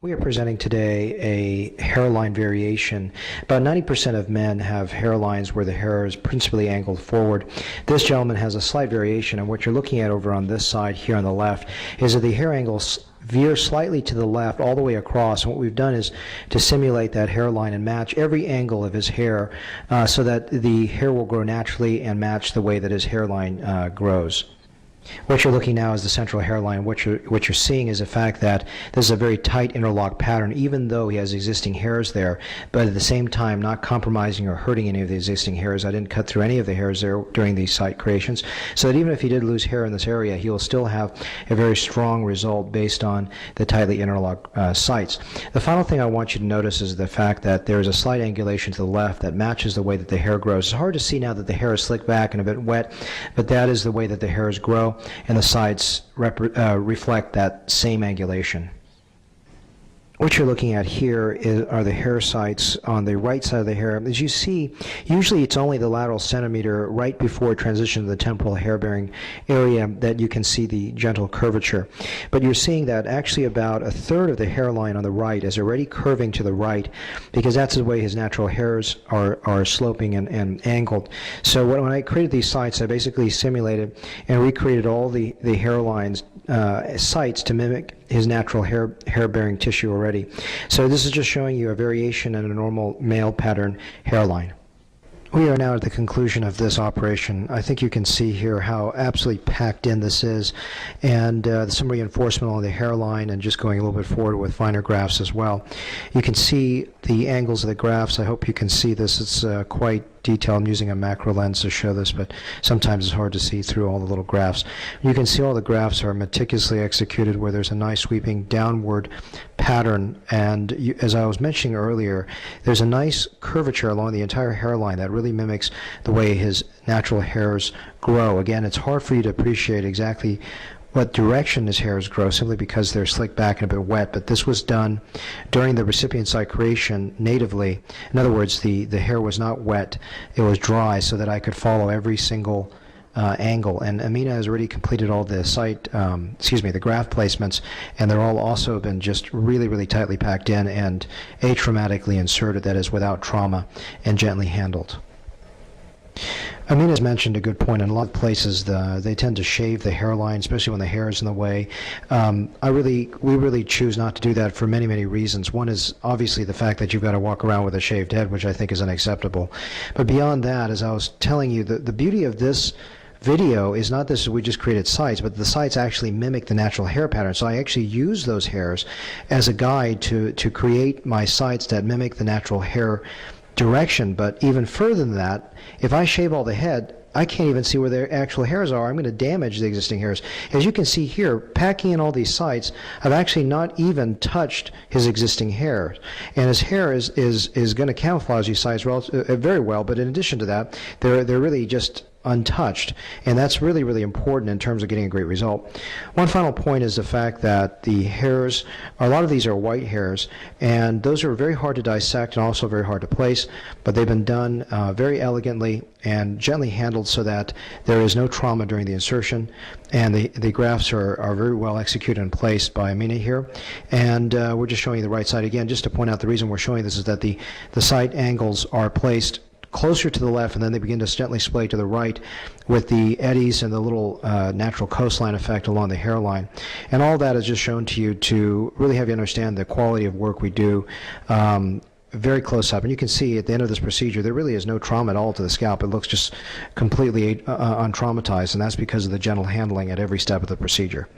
We are presenting today a hairline variation. About 90% of men have hairlines where the hair is principally angled forward. This gentleman has a slight variation, and what you're looking at over on this side here on the left is that the hair angles veer slightly to the left all the way across. And what we've done is to simulate that hairline and match every angle of his hair so that the hair will grow naturally and match the way that his hairline grows. What you're looking now is the central hairline. What you're seeing is the fact that this is a very tight interlock pattern, even though he has existing hairs there, but at the same time not compromising or hurting any of the existing hairs. I didn't cut through any of the hairs there during these site creations, so that even if he did lose hair in this area, he will still have a very strong result based on the tightly interlocked sites. The final thing I want you to notice is the fact that there is a slight angulation to the left that matches the way that the hair grows. It's hard to see now that the hair is slicked back and a bit wet, but that is the way that the hairs grow, and the sides reflect that same angulation. What you're looking at here are the hair sites on the right side of the hair. As you see, usually it's only the lateral centimeter right before transition to the temporal hair-bearing area that you can see the gentle curvature. But you're seeing that actually about a third of the hairline on the right is already curving to the right, because that's the way his natural hairs are sloping and angled. So when I created these sites, I basically simulated and recreated all the hairlines sites to mimic his natural hair-bearing tissue already. So this is just showing you a variation in a normal male pattern hairline. We are now at the conclusion of this operation. I think you can see here how absolutely packed in this is, and some reinforcement on the hairline, and just going a little bit forward with finer grafts as well. You can see the angles of the grafts. I hope you can see this. It's quite detailed. I'm using a macro lens to show this, but sometimes it's hard to see through all the little grafts. You can see all the grafts are meticulously executed where there's a nice sweeping downward pattern, and as I was mentioning earlier, there's a nice curvature along the entire hairline that really mimics the way his natural hairs grow. Again, it's hard for you to appreciate exactly what direction his hairs grow simply because they're slicked back and a bit wet, but this was done during the recipient site creation natively. In other words, the hair was not wet, it was dry, so that I could follow every single angle. And Amina has already completed all the the graft placements, and they're all also been just really tightly packed in and atraumatically inserted, that is without trauma, and gently handled. Amina's mentioned a good point. In a lot of places, they tend to shave the hairline, especially when the hair is in the way. We really choose not to do that for many reasons. One is obviously the fact that you've got to walk around with a shaved head, which I think is unacceptable. But beyond that, as I was telling you, the beauty of this video is not this, we just created sites, but the sites actually mimic the natural hair pattern. So I actually use those hairs as a guide to create my sites that mimic the natural hair direction. But even further than that, if I shave all the head, I can't even see where their actual hairs are. I'm going to damage the existing hairs. As you can see here, packing in all these sites, I've actually not even touched his existing hair. And his hair is going to camouflage these sites very well, but in addition to that, they're really just untouched, and that's really important in terms of getting a great result. One final point is the fact that the hairs, a lot of these are white hairs, and those are very hard to dissect and also very hard to place, but they've been done very elegantly and gently handled so that there is no trauma during the insertion, and the grafts are very well executed and placed by Amina here. And we're just showing you the right side again, just to point out the reason we're showing this is that the site angles are placed closer to the left, and then they begin to gently splay to the right with the eddies and the little natural coastline effect along the hairline. And all that is just shown to you to really have you understand the quality of work we do very close up. And you can see at the end of this procedure, there really is no trauma at all to the scalp. It looks just completely untraumatized, and that's because of the gentle handling at every step of the procedure.